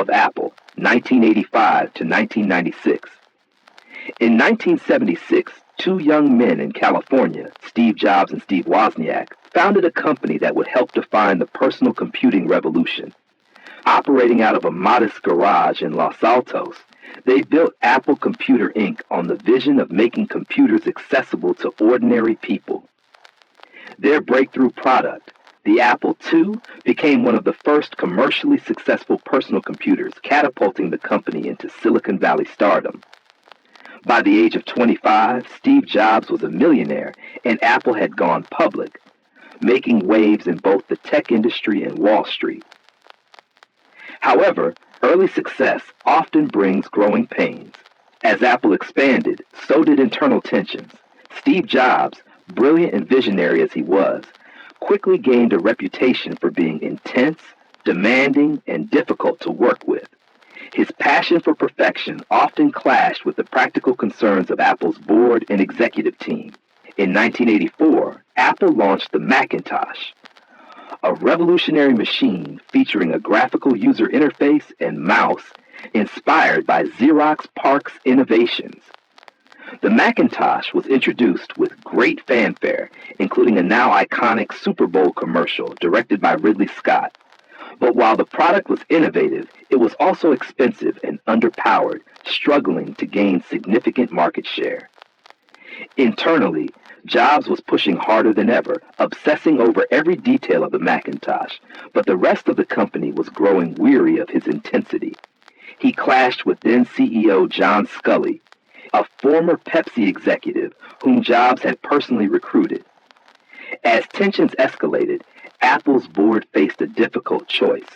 of Apple, 1985 to 1996. In 1976, two young men in California, Steve Jobs and Steve Wozniak, founded a company that would help define the personal computing revolution. Operating out of a modest garage in Los Altos, they built Apple Computer Inc. on the vision of making computers accessible to ordinary people. Their breakthrough product, the Apple II, became one of the first commercially successful personal computers, catapulting the company into Silicon Valley stardom. By the age of 25, Steve Jobs was a millionaire, and Apple had gone public, making waves in both the tech industry and Wall Street. However, early success often brings growing pains. As Apple expanded, so did internal tensions. Steve Jobs, brilliant and visionary as he was, quickly gained a reputation for being intense, demanding, and difficult to work with. His passion for perfection often clashed with the practical concerns of Apple's board and executive team. In 1984, Apple launched the Macintosh, a revolutionary machine featuring a graphical user interface and mouse inspired by Xerox PARC's innovations. The Macintosh was introduced with great fanfare, including a now iconic Super Bowl commercial directed by Ridley Scott. But while the product was innovative, it was also expensive and underpowered, struggling to gain significant market share. Internally, Jobs was pushing harder than ever, obsessing over every detail of the Macintosh, but the rest of the company was growing weary of his intensity. He clashed with then-CEO John Sculley, a former Pepsi executive whom Jobs had personally recruited. As tensions escalated, Apple's board faced a difficult choice.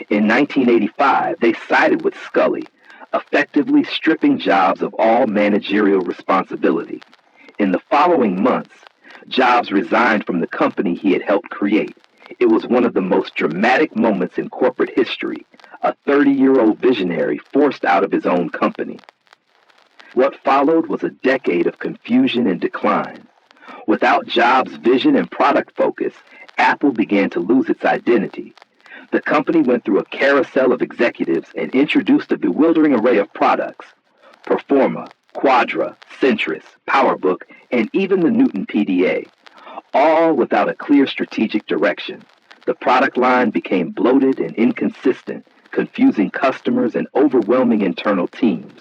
In 1985, they sided with Sculley, effectively stripping Jobs of all managerial responsibility. In the following months, Jobs resigned from the company he had helped create. It was one of the most dramatic moments in corporate history, a 30-year-old visionary forced out of his own company. What followed was a decade of confusion and decline. Without Jobs' vision and product focus, Apple began to lose its identity. The company went through a carousel of executives and introduced a bewildering array of products: Performa, Quadra, Centris, PowerBook, and even the Newton PDA, all without a clear strategic direction. The product line became bloated and inconsistent, confusing customers and overwhelming internal teams.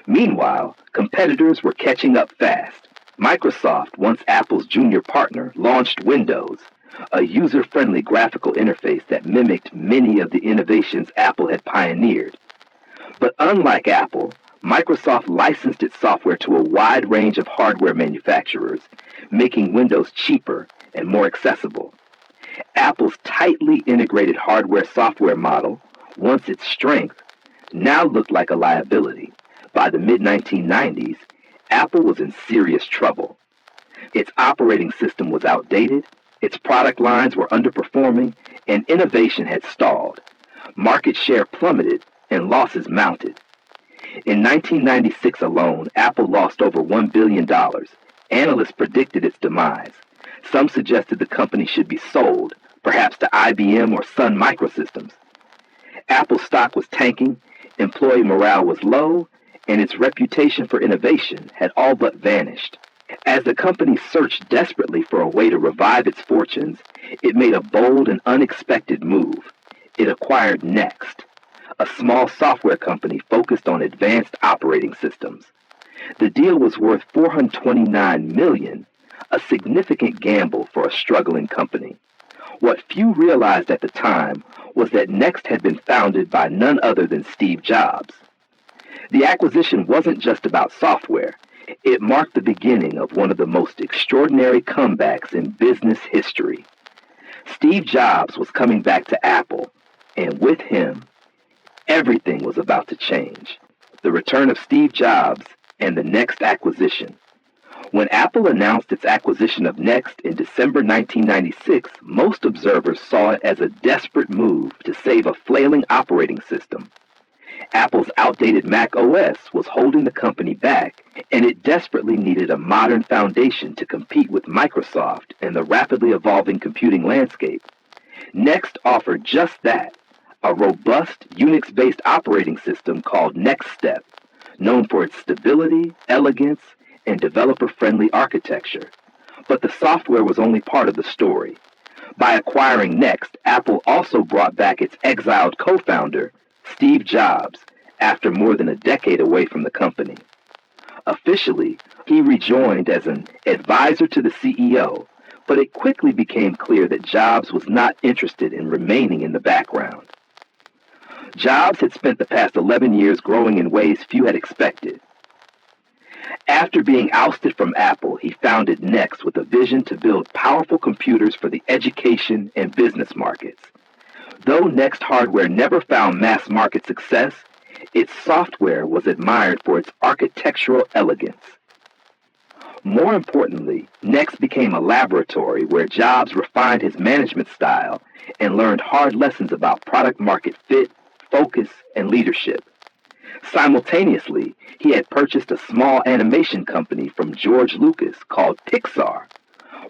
Meanwhile, competitors were catching up fast. Microsoft, once Apple's junior partner, launched Windows, a user-friendly graphical interface that mimicked many of the innovations Apple had pioneered. But unlike Apple, Microsoft licensed its software to a wide range of hardware manufacturers, making Windows cheaper and more accessible. Apple's tightly integrated hardware-software model, once its strength, now looked like a liability. By the mid-1990s, Apple was in serious trouble. Its operating system was outdated, its product lines were underperforming, and innovation had stalled. Market share plummeted, and losses mounted. In 1996 alone, Apple lost over $1 billion. Analysts predicted its demise. Some suggested the company should be sold, perhaps to IBM or Sun Microsystems. Apple's stock was tanking, employee morale was low, and its reputation for innovation had all but vanished. As the company searched desperately for a way to revive its fortunes, it made a bold and unexpected move. It acquired Next, a small software company focused on advanced operating systems. The deal was worth $429 million, a significant gamble for a struggling company. What few realized at the time was that Next had been founded by none other than Steve Jobs. The acquisition wasn't just about software. It marked the beginning of one of the most extraordinary comebacks in business history. Steve Jobs was coming back to Apple, and with him, everything was about to change. The return of Steve Jobs and the Next acquisition. When Apple announced its acquisition of Next in December 1996, most observers saw it as a desperate move to save a flailing operating system. Apple's outdated Mac OS was holding the company back, and it desperately needed a modern foundation to compete with Microsoft and the rapidly evolving computing landscape. Next offered just that, a robust Unix-based operating system called Next Step, known for its stability, elegance, and developer-friendly architecture. But the software was only part of the story. By acquiring Next, Apple also brought back its exiled co-founder, Steve Jobs, after more than a decade away from the company. Officially, he rejoined as an advisor to the CEO, but it quickly became clear that Jobs was not interested in remaining in the background. Jobs had spent the past 11 years growing in ways few had expected. After being ousted from Apple, he founded Next with a vision to build powerful computers for the education and business markets. Though Next hardware never found mass market success, its software was admired for its architectural elegance. More importantly, Next became a laboratory where Jobs refined his management style and learned hard lessons about product market fit, focus, and leadership. Simultaneously, he had purchased a small animation company from George Lucas called Pixar,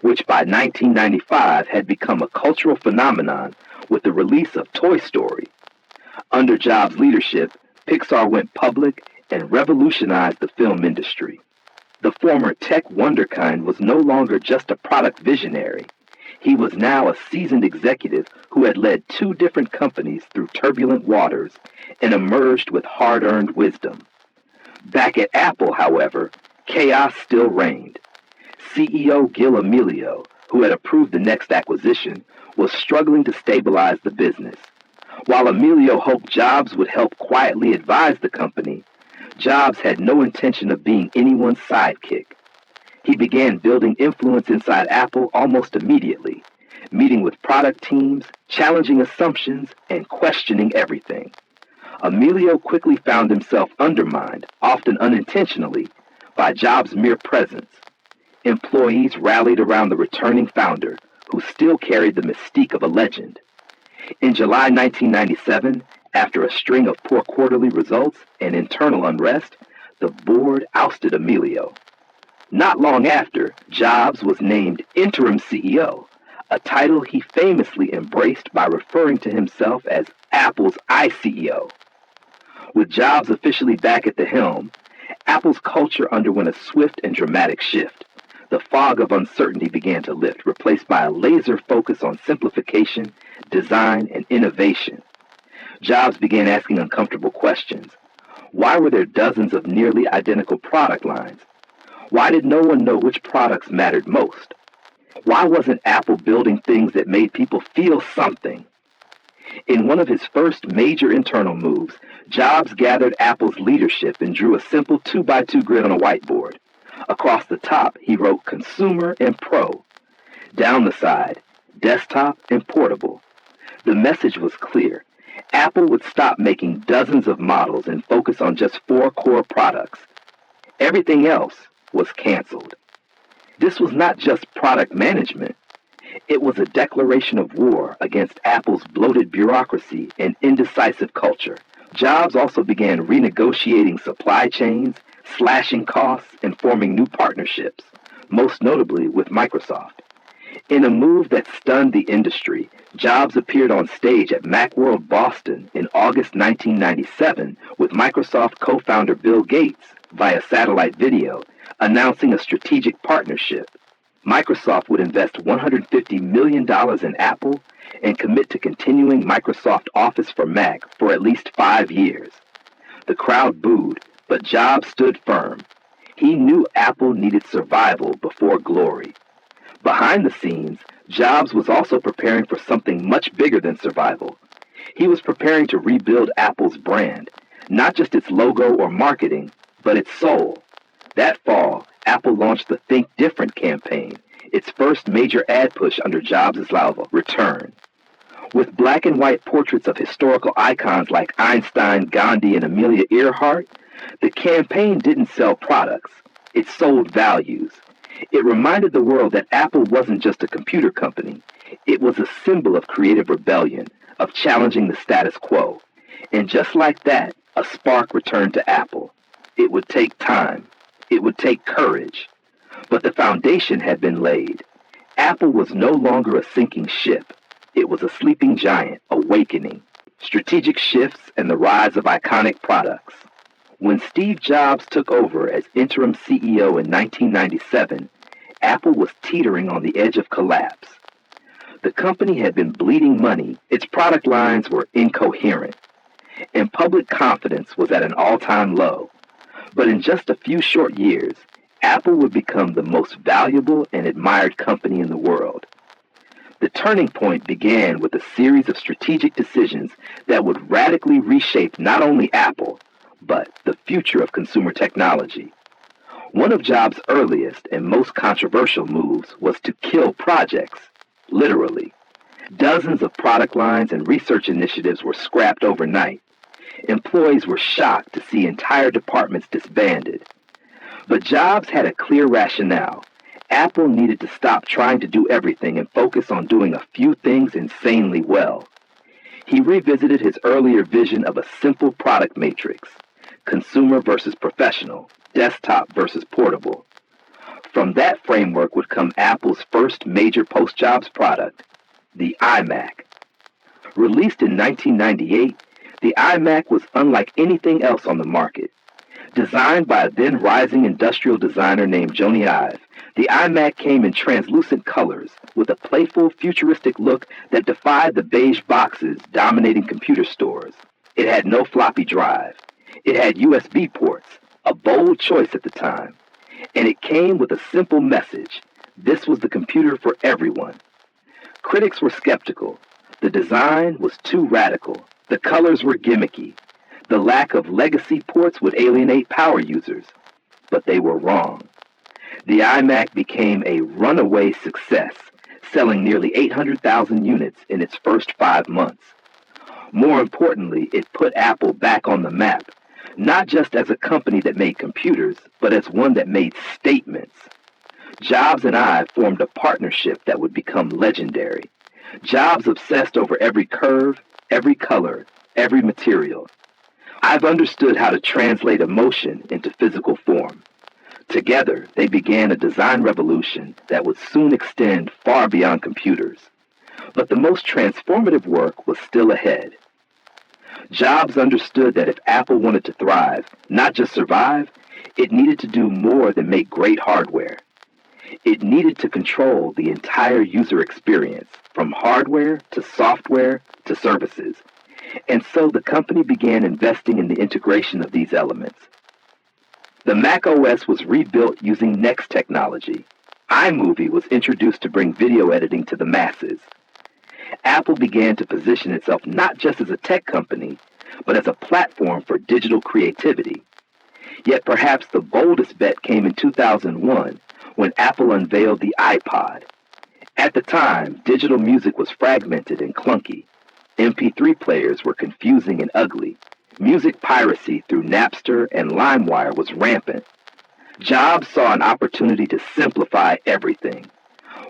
which by 1995 had become a cultural phenomenon with the release of Toy Story. Under Jobs' leadership, Pixar went public and revolutionized the film industry. The former tech wunderkind was no longer just a product visionary. He was now a seasoned executive who had led 2 different companies through turbulent waters and emerged with hard-earned wisdom. Back at Apple, however, chaos still reigned. CEO Gil Amelio, who had approved the Next acquisition, was struggling to stabilize the business. While Amelio hoped Jobs would help quietly advise the company, Jobs had no intention of being anyone's sidekick. He began building influence inside Apple almost immediately, meeting with product teams, challenging assumptions, and questioning everything. Amelio quickly found himself undermined, often unintentionally, by Jobs' mere presence. Employees rallied around the returning founder, who still carried the mystique of a legend. In July 1997, after a string of poor quarterly results and internal unrest, the board ousted Amelio. Not long after, Jobs was named interim CEO, a title he famously embraced by referring to himself as Apple's iCEO. With Jobs officially back at the helm, Apple's culture underwent a swift and dramatic shift. The fog of uncertainty began to lift, replaced by a laser focus on simplification, design, and innovation. Jobs began asking uncomfortable questions. Why were there dozens of nearly identical product lines? Why did no one know which products mattered most? Why wasn't Apple building things that made people feel something? In one of his first major internal moves, Jobs gathered Apple's leadership and drew a simple 2x2 grid on a whiteboard. Across the top, he wrote Consumer and Pro. Down the side, Desktop and Portable. The message was clear. Apple would stop making dozens of models and focus on just 4 core products. Everything else was canceled. This was not just product management. It was a declaration of war against Apple's bloated bureaucracy and indecisive culture. Jobs also began renegotiating supply chains, slashing costs, and forming new partnerships, most notably with Microsoft. In a move that stunned the industry, Jobs appeared on stage at Macworld Boston in August 1997 with Microsoft co-founder Bill Gates via satellite video, announcing a strategic partnership. Microsoft would invest $150 million in Apple and commit to continuing Microsoft Office for Mac for at least 5 years. The crowd booed, but Jobs stood firm. He knew Apple needed survival before glory. Behind the scenes, Jobs was also preparing for something much bigger than survival. He was preparing to rebuild Apple's brand, not just its logo or marketing, but its soul. That fall, Apple launched the Think Different campaign, its first major ad push under Jobs' return. With black and white portraits of historical icons like Einstein, Gandhi, and Amelia Earhart, the campaign didn't sell products. It sold values. It reminded the world that Apple wasn't just a computer company. It was a symbol of creative rebellion, of challenging the status quo. And just like that, a spark returned to Apple. It would take time. It would take courage. But the foundation had been laid. Apple was no longer a sinking ship. It was a sleeping giant, awakening. strategic shifts, and the rise of iconic products. When Steve Jobs took over as interim CEO in 1997, Apple was teetering on the edge of collapse. The company had been bleeding money, its product lines were incoherent, and public confidence was at an all-time low. But in just a few short years, Apple would become the most valuable and admired company in the world. The turning point began with a series of strategic decisions that would radically reshape not only Apple, but the future of consumer technology. One of Jobs' earliest and most controversial moves was to kill projects, literally. Dozens of product lines and research initiatives were scrapped overnight. Employees were shocked to see entire departments disbanded. But Jobs had a clear rationale. Apple needed to stop trying to do everything and focus on doing a few things insanely well. He revisited his earlier vision of a simple product matrix, consumer versus professional, desktop versus portable. From that framework would come Apple's first major post-Jobs product, the iMac. Released in 1998, the iMac was unlike anything else on the market. Designed by a then rising industrial designer named Jony Ive, the iMac came in translucent colors with a playful, futuristic look that defied the beige boxes dominating computer stores. It had no floppy drive. It had USB ports, a bold choice at the time. And it came with a simple message. This was the computer for everyone. Critics were skeptical. The design was too radical. The colors were gimmicky. The lack of legacy ports would alienate power users. But they were wrong. The iMac became a runaway success, selling nearly 800,000 units in its first 5 months. More importantly, it put Apple back on the map, not just as a company that made computers, but as one that made statements. Jobs and Ive formed a partnership that would become legendary. Jobs obsessed over every curve, every color, every material. I've understood how to translate emotion into physical form. Together, they began a design revolution that would soon extend far beyond computers. But the most transformative work was still ahead. Jobs understood that if Apple wanted to thrive, not just survive, it needed to do more than make great hardware. It needed to control the entire user experience, from hardware to software to services. And so the company began investing in the integration of these elements. The Mac OS was rebuilt using Next technology. iMovie was introduced to bring video editing to the masses. Apple began to position itself not just as a tech company, but as a platform for digital creativity. Yet perhaps the boldest bet came in 2001 when Apple unveiled the iPod. At the time, digital music was fragmented and clunky. MP3 players were confusing and ugly. Music piracy through Napster and LimeWire was rampant. Jobs saw an opportunity to simplify everything.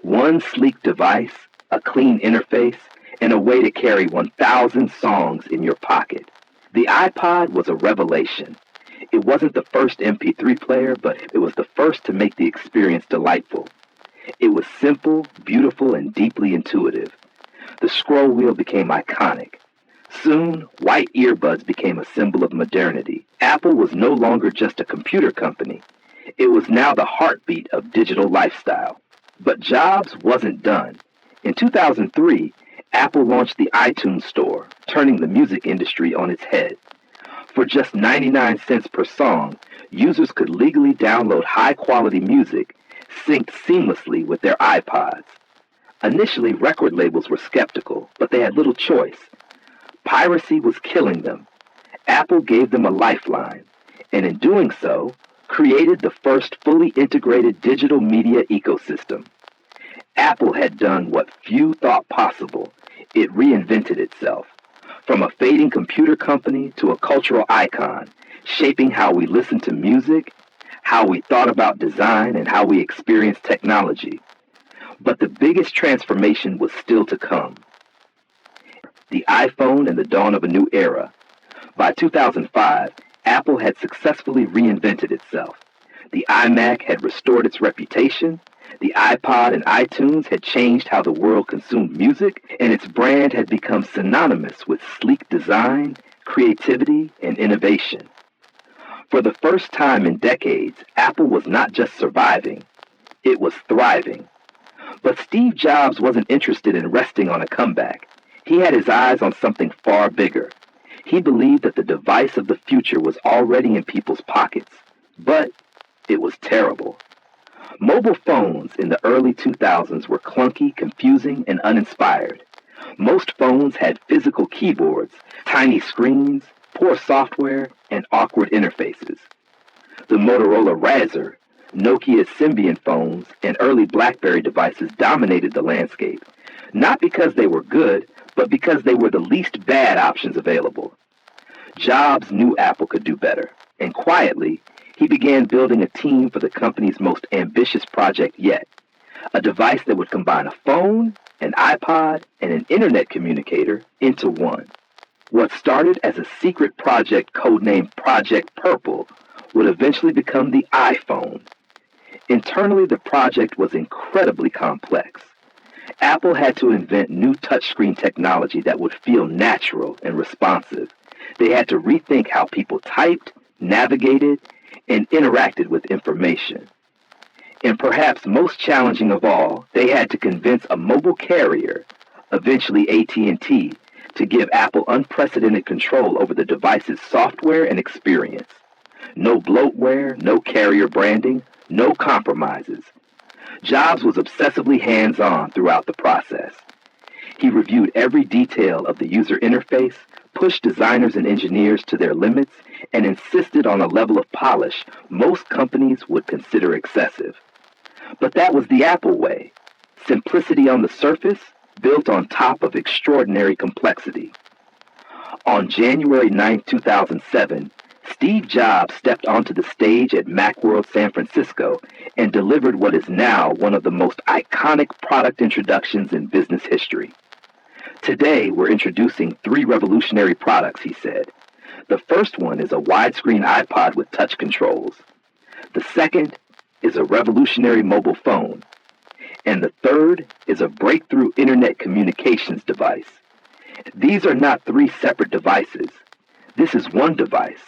One sleek device, a clean interface, and a way to carry 1,000 songs in your pocket. The iPod was a revelation. It wasn't the first MP3 player, but it was the first to make the experience delightful. It was simple, beautiful, and deeply intuitive. The scroll wheel became iconic. Soon, white earbuds became a symbol of modernity. Apple was no longer just a computer company. It was now the heartbeat of digital lifestyle. But Jobs wasn't done. In 2003, Apple launched the iTunes Store, turning the music industry on its head. For just 99 cents per song, users could legally download high-quality music synced seamlessly with their iPods. Initially, record labels were skeptical, but they had little choice. Piracy was killing them. Apple gave them a lifeline, and in doing so, created the first fully integrated digital media ecosystem. Apple had done what few thought possible. It reinvented itself. From a fading computer company to a cultural icon, shaping how we listen to music, how we thought about design, and how we experienced technology. But the biggest transformation was still to come. The iPhone and the dawn of a new era. By 2005, Apple had successfully reinvented itself. The iMac had restored its reputation, the iPod and iTunes had changed how the world consumed music, and its brand had become synonymous with sleek design, creativity, and innovation. For the first time in decades, Apple was not just surviving, it was thriving. But Steve Jobs wasn't interested in resting on a comeback. He had his eyes on something far bigger. He believed that the device of the future was already in people's pockets, but it was terrible. Mobile phones in the early 2000s were clunky, confusing, and uninspired. Most phones had physical keyboards, tiny screens, poor software, and awkward interfaces. The Motorola Razr, Nokia's Symbian phones, and early BlackBerry devices dominated the landscape, not because they were good, but because they were the least bad options available. Jobs knew Apple could do better, and quietly, he began building a team for the company's most ambitious project yet, a device that would combine a phone, an iPod, and an internet communicator into one. What started as a secret project codenamed Project Purple would eventually become the iPhone. Internally, the project was incredibly complex. Apple had to invent new touchscreen technology that would feel natural and responsive. They had to rethink how people typed, navigated, and interacted with information. And perhaps most challenging of all, they had to convince a mobile carrier, eventually AT&T, to give Apple unprecedented control over the device's software and experience. No bloatware, no carrier branding, no compromises. Jobs was obsessively hands-on throughout the process. He reviewed every detail of the user interface, pushed designers and engineers to their limits, and insisted on a level of polish most companies would consider excessive. But that was the Apple way. Simplicity on the surface, built on top of extraordinary complexity. On January 9, 2007, Steve Jobs stepped onto the stage at Macworld San Francisco and delivered what is now one of the most iconic product introductions in business history. Today, we're introducing 3 revolutionary products, he said. The first one is a widescreen iPod with touch controls. The second is a revolutionary mobile phone. And the third is a breakthrough internet communications device. These are not 3 separate devices. This is one device,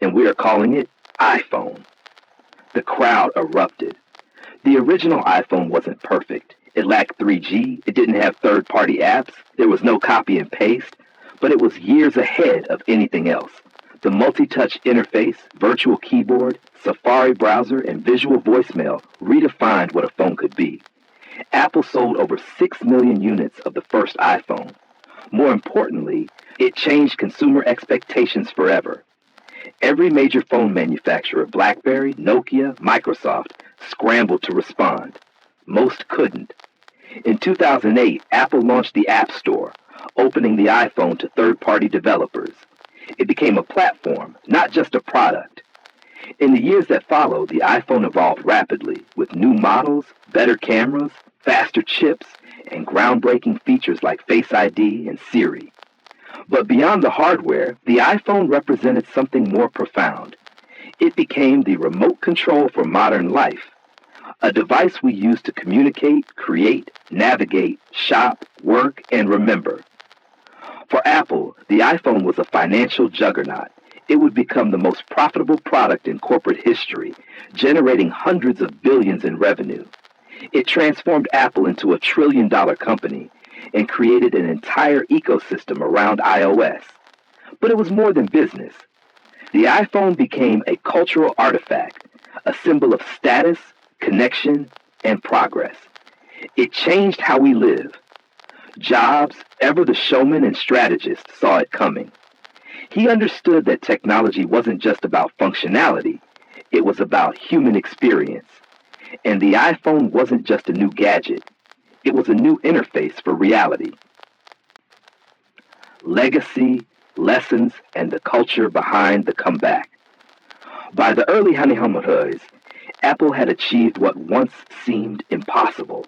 and we are calling it iPhone. The crowd erupted. The original iPhone wasn't perfect. It lacked 3G, it didn't have third-party apps, there was no copy and paste, but it was years ahead of anything else. The multi-touch interface, virtual keyboard, Safari browser, and visual voicemail redefined what a phone could be. Apple sold over 6 million units of the first iPhone. More importantly, it changed consumer expectations forever. Every major phone manufacturer, BlackBerry, Nokia, Microsoft, scrambled to respond. Most couldn't. In 2008, Apple launched the App Store, opening the iPhone to third-party developers. It became a platform, not just a product. In the years that followed, the iPhone evolved rapidly, with new models, better cameras, faster chips, and groundbreaking features like Face ID and Siri. But beyond the hardware, the iPhone represented something more profound. It became the remote control for modern life, a device we use to communicate, create, navigate, shop, work, and remember. For Apple, the iPhone was a financial juggernaut. It would become the most profitable product in corporate history, generating hundreds of billions in revenue. It transformed Apple into a trillion-dollar company and created an entire ecosystem around iOS. But it was more than business. The iPhone became a cultural artifact, a symbol of status, connection, and progress. It changed how we live. Jobs, ever the showman and strategist, saw it coming. He understood that technology wasn't just about functionality, it was about human experience. And the iPhone wasn't just a new gadget, it was a new interface for reality. Legacy, lessons, and the culture behind the comeback. By the early 1900s, Apple had achieved what once seemed impossible.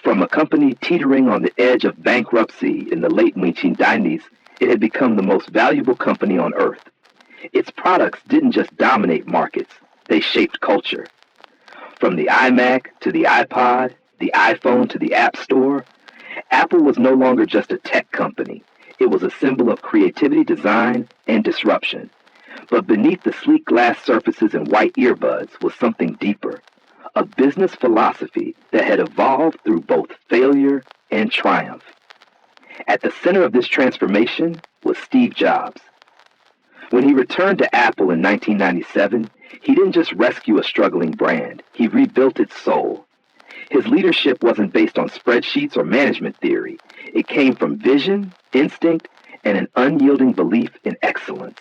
From a company teetering on the edge of bankruptcy in the late 1990s, it had become the most valuable company on earth. Its products didn't just dominate markets, they shaped culture. From the iMac to the iPod, the iPhone to the App Store, Apple was no longer just a tech company. It was a symbol of creativity, design, and disruption. But beneath the sleek glass surfaces and white earbuds was something deeper, a business philosophy that had evolved through both failure and triumph. At the center of this transformation was Steve Jobs. When he returned to Apple in 1997, he didn't just rescue a struggling brand, he rebuilt its soul. His leadership wasn't based on spreadsheets or management theory. It came from vision, instinct, and an unyielding belief in excellence.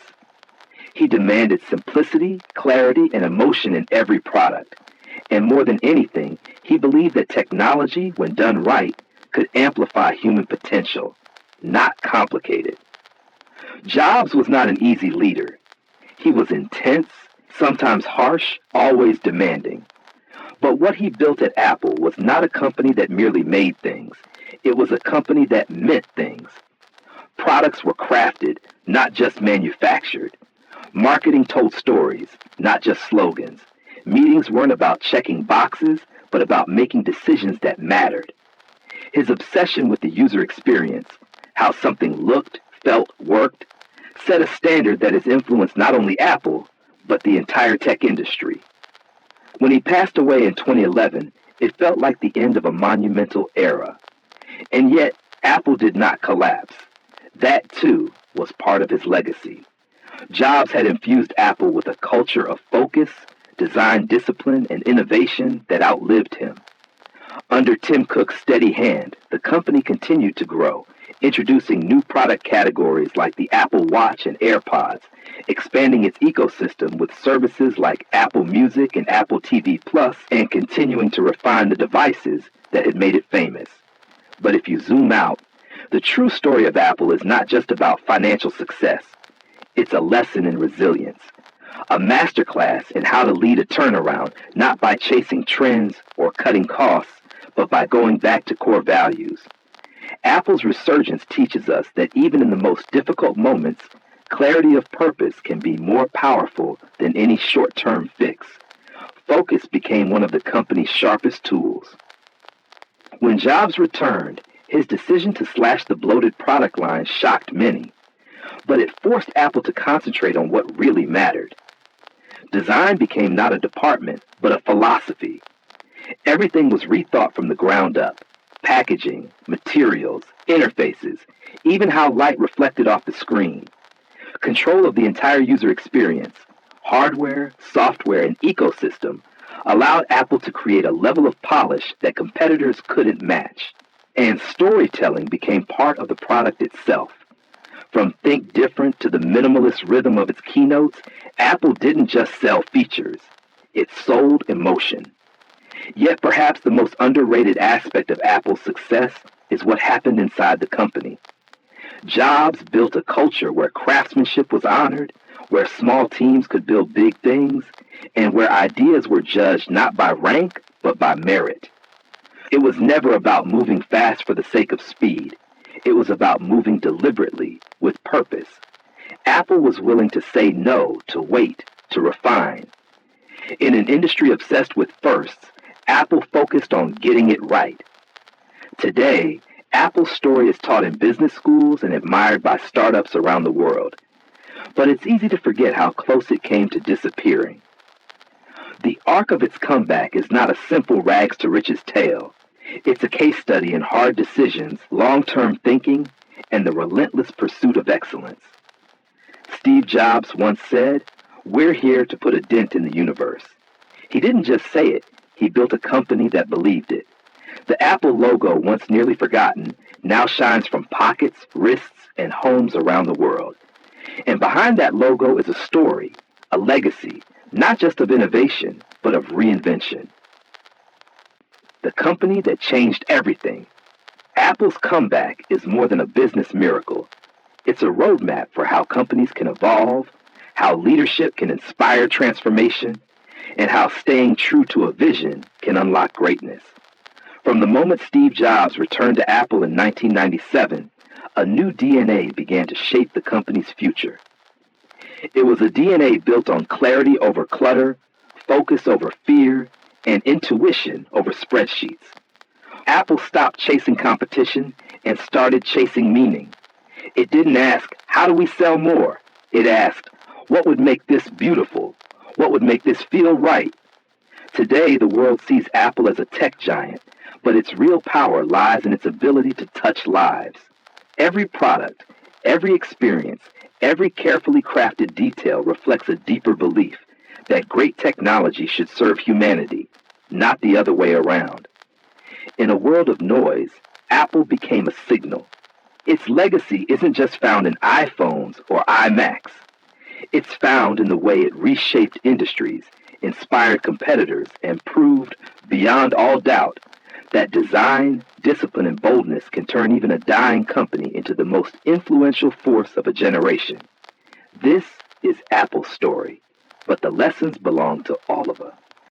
He demanded simplicity, clarity, and emotion in every product. And more than anything, he believed that technology, when done right, could amplify human potential, not complicate it. Jobs was not an easy leader. He was intense, sometimes harsh, always demanding. But what he built at Apple was not a company that merely made things. It was a company that meant things. Products were crafted, not just manufactured. Marketing told stories, not just slogans. Meetings weren't about checking boxes, but about making decisions that mattered. His obsession with the user experience, how something looked, felt, worked, set a standard that has influenced not only Apple, but the entire tech industry. When he passed away in 2011, it felt like the end of a monumental era. And yet, Apple did not collapse. That, too, was part of his legacy. Jobs had infused Apple with a culture of focus, design discipline, and innovation that outlived him. Under Tim Cook's steady hand, the company continued to grow, introducing new product categories like the Apple Watch and AirPods, expanding its ecosystem with services like Apple Music and Apple TV Plus, and continuing to refine the devices that had made it famous. But if you zoom out, the true story of Apple is not just about financial success. It's a lesson in resilience, a masterclass in how to lead a turnaround, not by chasing trends or cutting costs, but by going back to core values. Apple's resurgence teaches us that even in the most difficult moments, clarity of purpose can be more powerful than any short-term fix. Focus became one of the company's sharpest tools. When Jobs returned, his decision to slash the bloated product line shocked many, but it forced Apple to concentrate on what really mattered. Design became not a department, but a philosophy. Everything was rethought from the ground up. Packaging, materials, interfaces, even how light reflected off the screen. Control of the entire user experience, hardware, software, and ecosystem allowed Apple to create a level of polish that competitors couldn't match. And storytelling became part of the product itself. From Think Different to the minimalist rhythm of its keynotes, Apple didn't just sell features. It sold emotion. Yet perhaps the most underrated aspect of Apple's success is what happened inside the company. Jobs built a culture where craftsmanship was honored, where small teams could build big things, and where ideas were judged not by rank, but by merit. It was never about moving fast for the sake of speed. It was about moving deliberately, with purpose. Apple was willing to say no, to wait, to refine. In an industry obsessed with firsts, Apple focused on getting it right. Today, Apple's story is taught in business schools and admired by startups around the world. But it's easy to forget how close it came to disappearing. The arc of its comeback is not a simple rags to riches tale. It's a case study in hard decisions, long-term thinking, and the relentless pursuit of excellence. Steve Jobs once said, "We're here to put a dent in the universe." He didn't just say it, he built a company that believed it. The Apple logo, once nearly forgotten, now shines from pockets, wrists, and homes around the world. And behind that logo is a story, a legacy, not just of innovation, but of reinvention. The company that changed everything. Apple's comeback is more than a business miracle. It's a roadmap for how companies can evolve, how leadership can inspire transformation, and how staying true to a vision can unlock greatness. From the moment Steve Jobs returned to Apple in 1997, a new DNA began to shape the company's future. It was a DNA built on clarity over clutter, focus over fear, and intuition over spreadsheets. Apple stopped chasing competition and started chasing meaning. It didn't ask, how do we sell more? It asked, what would make this beautiful? What would make this feel right? Today, the world sees Apple as a tech giant, but its real power lies in its ability to touch lives. Every product, every experience, every carefully crafted detail reflects a deeper belief that great technology should serve humanity, not the other way around. In a world of noise, Apple became a signal. Its legacy isn't just found in iPhones or iMacs. It's found in the way it reshaped industries, inspired competitors, and proved, beyond all doubt, that design, discipline, and boldness can turn even a dying company into the most influential force of a generation. This is Apple's story, but the lessons belong to all of us.